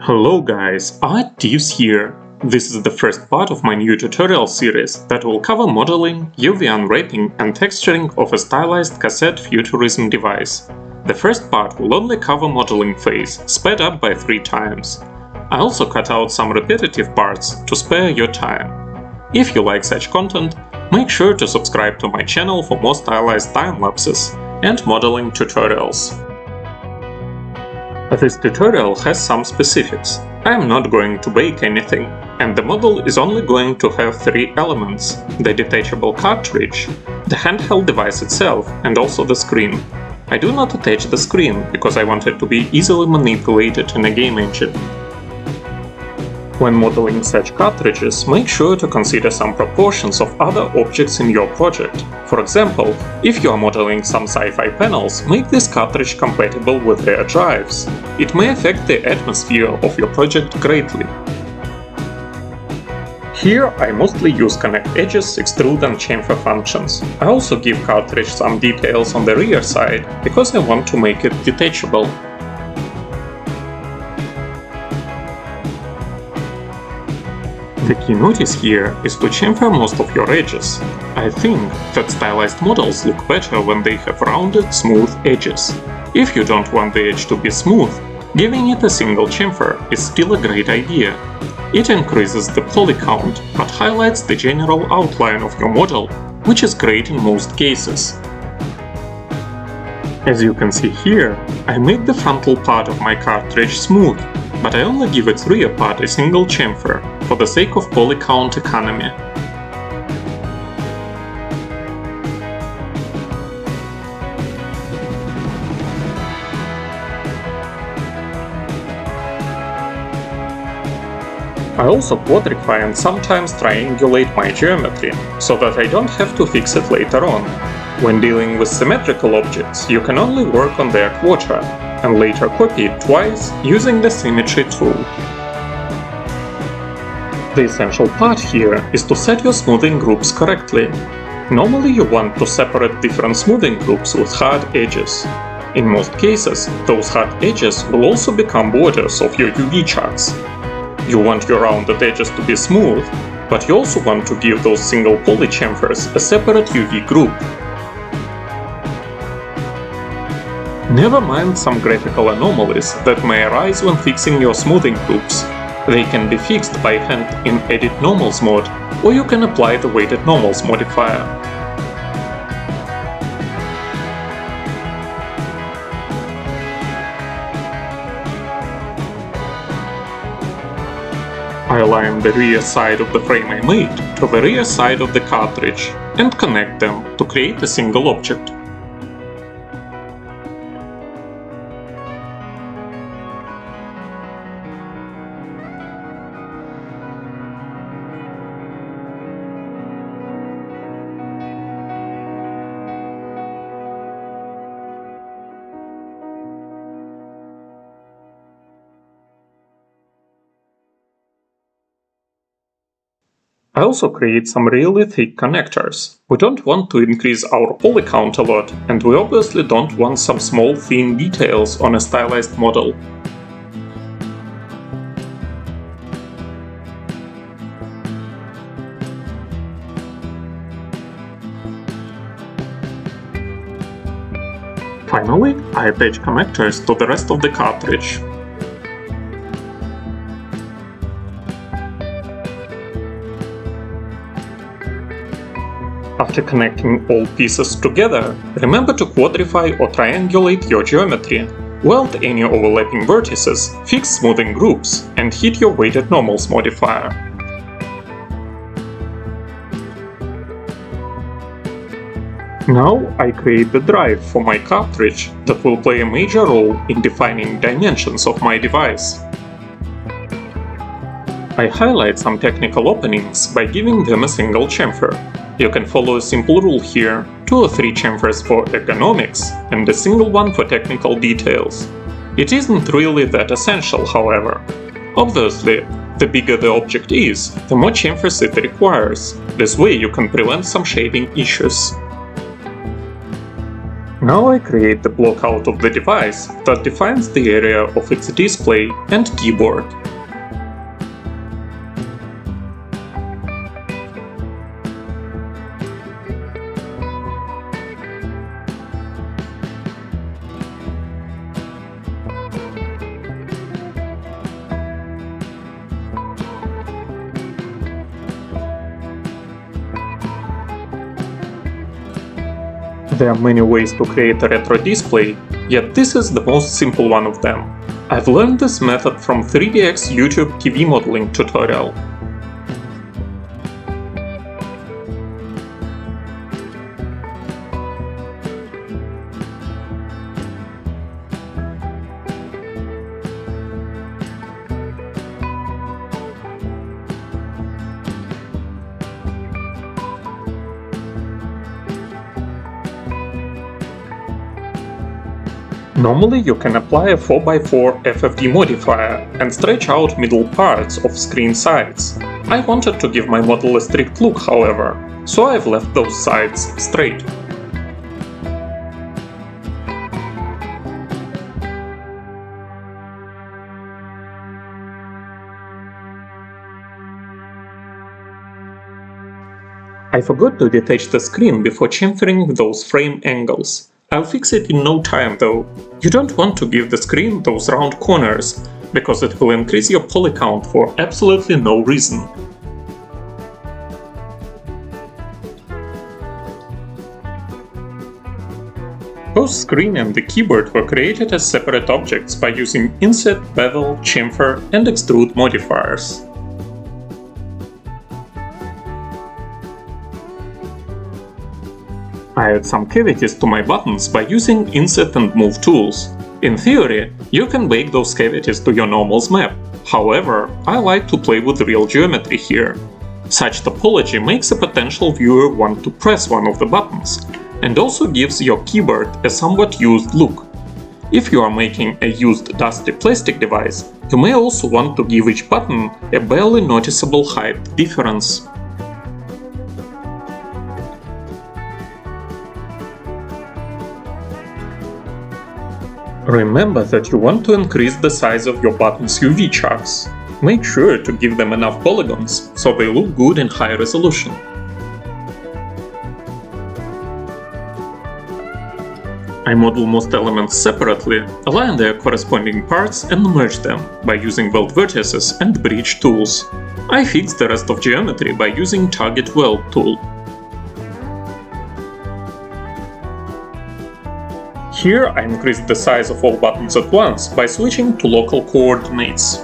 Hello guys, Art-Teeves here. This is the first part of my new tutorial series that will cover modeling, UV unwrapping and texturing of a stylized cassette futurism device. The first part will only cover modeling phase, sped up by 3 times. I also cut out some repetitive parts to spare your time. If you like such content, make sure to subscribe to my channel for more stylized time-lapses and modeling tutorials. This tutorial has some specifics. I am not going to bake anything, and the model is only going to have 3 elements: the detachable cartridge, the handheld device itself, and also the screen. I do not attach the screen because I want it to be easily manipulated in a game engine. When modeling such cartridges, make sure to consider some proportions of other objects in your project. For example, if you are modeling some sci-fi panels, make this cartridge compatible with their drives. It may affect the atmosphere of your project greatly. Here I mostly use connect edges, extrude and chamfer functions. I also give cartridge some details on the rear side, because I want to make it detachable. The key notice here is to chamfer most of your edges. I think that stylized models look better when they have rounded, smooth edges. If you don't want the edge to be smooth, giving it a single chamfer is still a great idea. It increases the poly count, but highlights the general outline of your model, which is great in most cases. As you can see here, I make the frontal part of my cartridge smooth, but I only give its rear part a single chamfer, for the sake of poly count economy. I also quadrify and sometimes triangulate my geometry, so that I don't have to fix it later on. When dealing with symmetrical objects, you can only work on their quadra, and later copy it twice using the symmetry tool. The essential part here is to set your smoothing groups correctly. Normally you want to separate different smoothing groups with hard edges. In most cases, those hard edges will also become borders of your UV chucks. You want your rounded edges to be smooth, but you also want to give those single poly chamfers a separate UV group. Never mind some graphical anomalies that may arise when fixing your smoothing groups. They can be fixed by hand in Edit Normals mode, or you can apply the Weighted Normals modifier. I align the rear side of the frame I made to the rear side of the cartridge and connect them to create a single object. I also create some really thick connectors. We don't want to increase our poly count a lot, and we obviously don't want some small thin details on a stylized model. Finally, I attach connectors to the rest of the cartridge. After connecting all pieces together, remember to quadrify or triangulate your geometry, weld any overlapping vertices, fix smoothing groups, and hit your Weighted Normals modifier. Now I create the drive for my cartridge that will play a major role in defining dimensions of my device. I highlight some technical openings by giving them a single chamfer. You can follow a simple rule here: 2 or 3 chamfers for ergonomics and a single one for technical details. It isn't really that essential, however. Obviously, the bigger the object is, the more chamfers it requires. This way you can prevent some shading issues. Now I create the block out of the device that defines the area of its display and keyboard. There are many ways to create a retro display, yet this is the most simple one of them. I've learned this method from 3DX YouTube TV modeling tutorial. Normally you can apply a 4x4 FFD modifier and stretch out middle parts of screen sides. I wanted to give my model a strict look, however, so I've left those sides straight. I forgot to detach the screen before chamfering those frame angles. I'll fix it in no time though. You don't want to give the screen those round corners, because it will increase your poly count for absolutely no reason. Both screen and the keyboard were created as separate objects by using inset, bevel, chamfer, and extrude modifiers. I add some cavities to my buttons by using inset and move tools. In theory, you can bake those cavities to your normals map. However, I like to play with real geometry here. Such topology makes a potential viewer want to press one of the buttons, and also gives your keyboard a somewhat used look. If you are making a used dusty plastic device, you may also want to give each button a barely noticeable height difference. Remember that you want to increase the size of your buttons' UV chucks. Make sure to give them enough polygons so they look good in high resolution. I model most elements separately, align their corresponding parts and merge them by using weld vertices and bridge tools. I fix the rest of geometry by using target weld tool. Here I increased the size of all buttons at once by switching to local coordinates.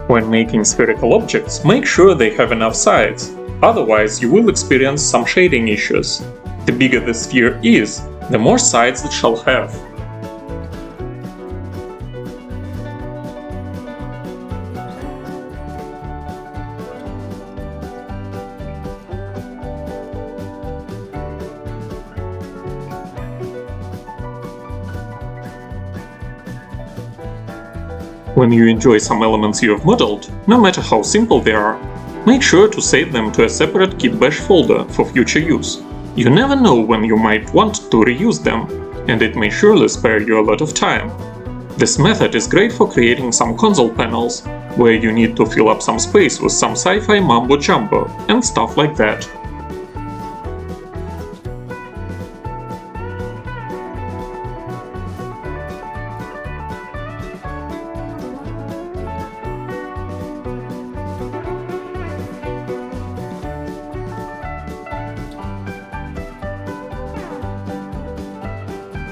When making spherical objects, make sure they have enough sides, otherwise you will experience some shading issues. The bigger the sphere is, the more sides it shall have. When you enjoy some elements you have modeled, no matter how simple they are, make sure to save them to a separate kitbash folder for future use. You never know when you might want to reuse them, and it may surely spare you a lot of time. This method is great for creating some console panels, where you need to fill up some space with some sci-fi mambo-jumbo and stuff like that.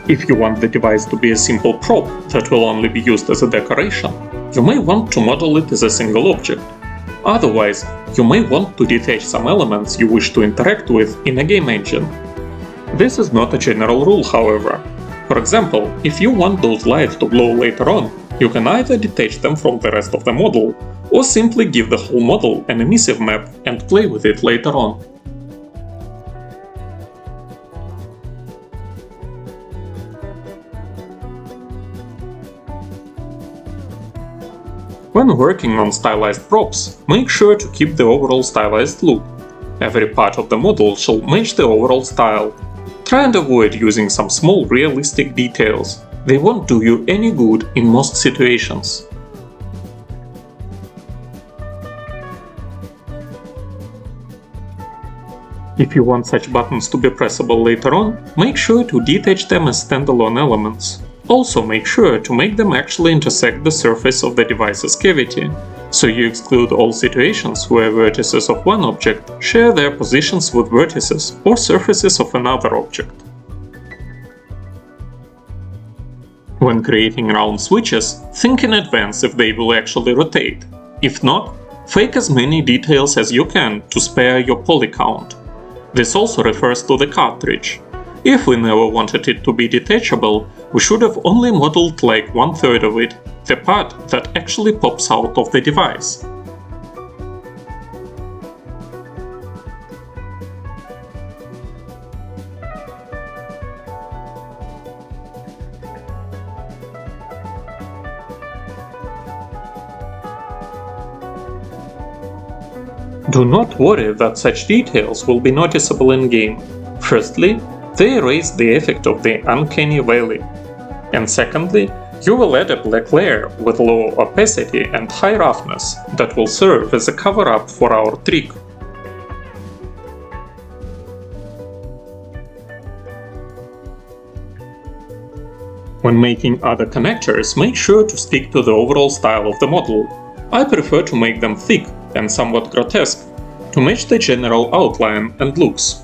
If you want the device to be a simple prop that will only be used as a decoration, you may want to model it as a single object. Otherwise, you may want to detach some elements you wish to interact with in a game engine. This is not a general rule, however. For example, if you want those lights to glow later on, you can either detach them from the rest of the model, or simply give the whole model an emissive map and play with it later on. When working on stylized props, make sure to keep the overall stylized look. Every part of the model shall match the overall style. Try and avoid using some small realistic details. They won't do you any good in most situations. If you want such buttons to be pressable later on, make sure to detach them as standalone elements. Also make sure to make them actually intersect the surface of the device's cavity, so you exclude all situations where vertices of one object share their positions with vertices or surfaces of another object. When creating round switches, think in advance if they will actually rotate. If not, fake as many details as you can to spare your poly count. This also refers to the cartridge. If we never wanted it to be detachable, we should have only modeled like 1/3 of it, the part that actually pops out of the device. Do not worry that such details will be noticeable in-game. Firstly, they erase the effect of the uncanny valley. And secondly, you will add a black layer with low opacity and high roughness that will serve as a cover-up for our trick. When making other connectors, make sure to stick to the overall style of the model. I prefer to make them thick and somewhat grotesque to match the general outline and looks.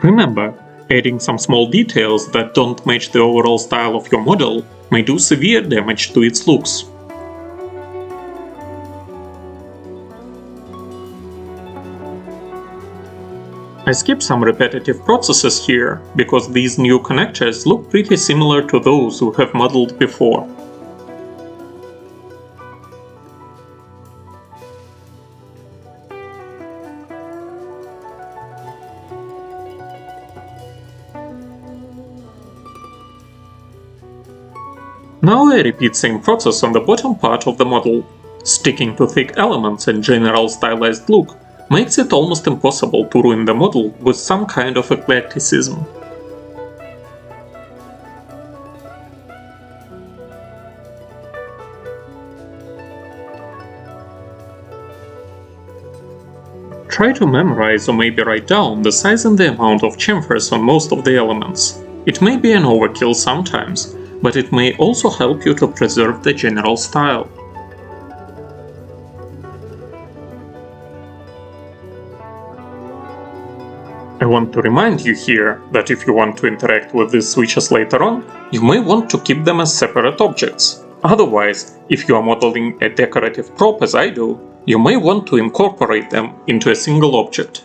Remember, adding some small details that don't match the overall style of your model may do severe damage to its looks. I skip some repetitive processes here, because these new connectors look pretty similar to those we have modeled before. Now I repeat same process on the bottom part of the model. Sticking to thick elements and general stylized look makes it almost impossible to ruin the model with some kind of eclecticism. Try to memorize or maybe write down the size and the amount of chamfers on most of the elements. It may be an overkill sometimes, but it may also help you to preserve the general style. I want to remind you here that if you want to interact with these switches later on, you may want to keep them as separate objects. Otherwise, if you are modeling a decorative prop as I do, you may want to incorporate them into a single object.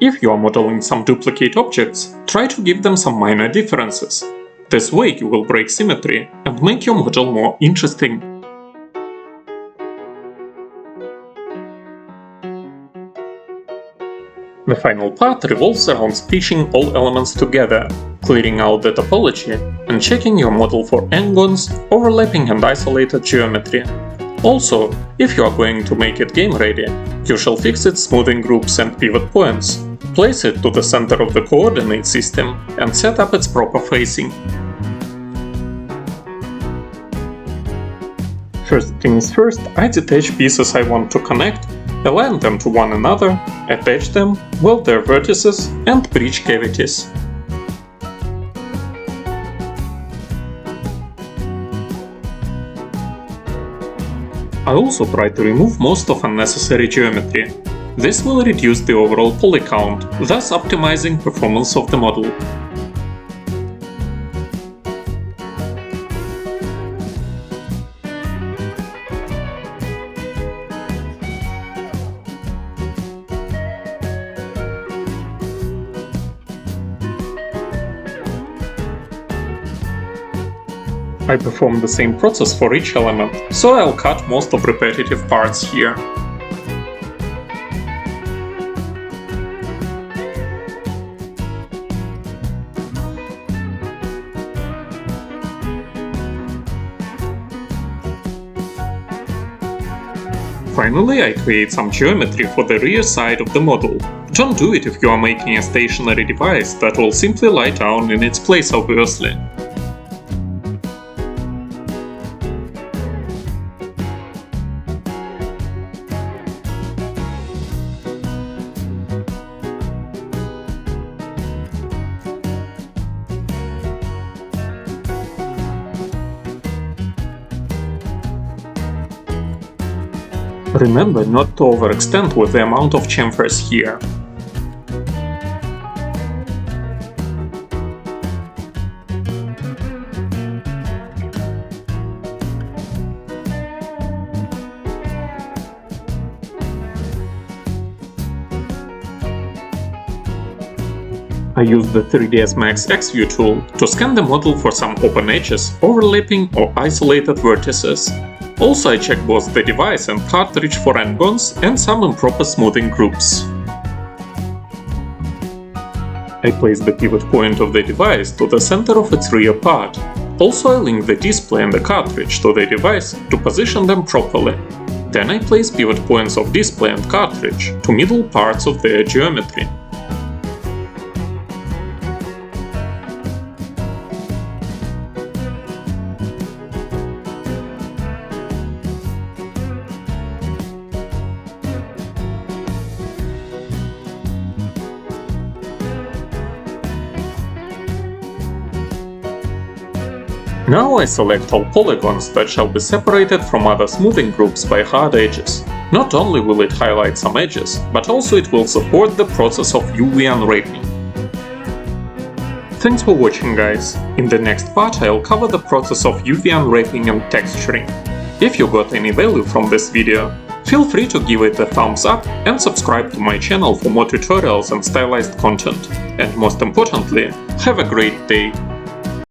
If you are modeling some duplicate objects, try to give them some minor differences. This way you will break symmetry and make your model more interesting. The final part revolves around stitching all elements together, clearing out the topology, and checking your model for n-gons, overlapping and isolated geometry. Also, if you are going to make it game ready, you shall fix its smoothing groups and pivot points, place it to the center of the coordinate system, and set up its proper facing. First things first, I detach pieces I want to connect, align them to one another, attach them, weld their vertices, and breach cavities. I also try to remove most of unnecessary geometry. This will reduce the overall poly count, thus optimizing performance of the model. I perform the same process for each element, so I'll cut most of repetitive parts here. Finally, I create some geometry for the rear side of the model. Don't do it if you are making a stationary device that will simply lie down in its place, obviously. Remember not to overextend with the amount of chamfers here. I use the 3ds Max X-View tool to scan the model for some open edges, overlapping or isolated vertices. Also, I check both the device and cartridge for n-gons and some improper smoothing groups. I place the pivot point of the device to the center of its rear part. Also, I link the display and the cartridge to the device to position them properly. Then I place pivot points of display and cartridge to middle parts of their geometry. Now I select all polygons that shall be separated from other smoothing groups by hard edges. Not only will it highlight some edges, but also it will support the process of UV unwrapping. Thanks for watching, guys. In the next part I'll cover the process of UV unwrapping and texturing. If you got any value from this video, feel free to give it a thumbs up and subscribe to my channel for more tutorials and stylized content. And most importantly, have a great day!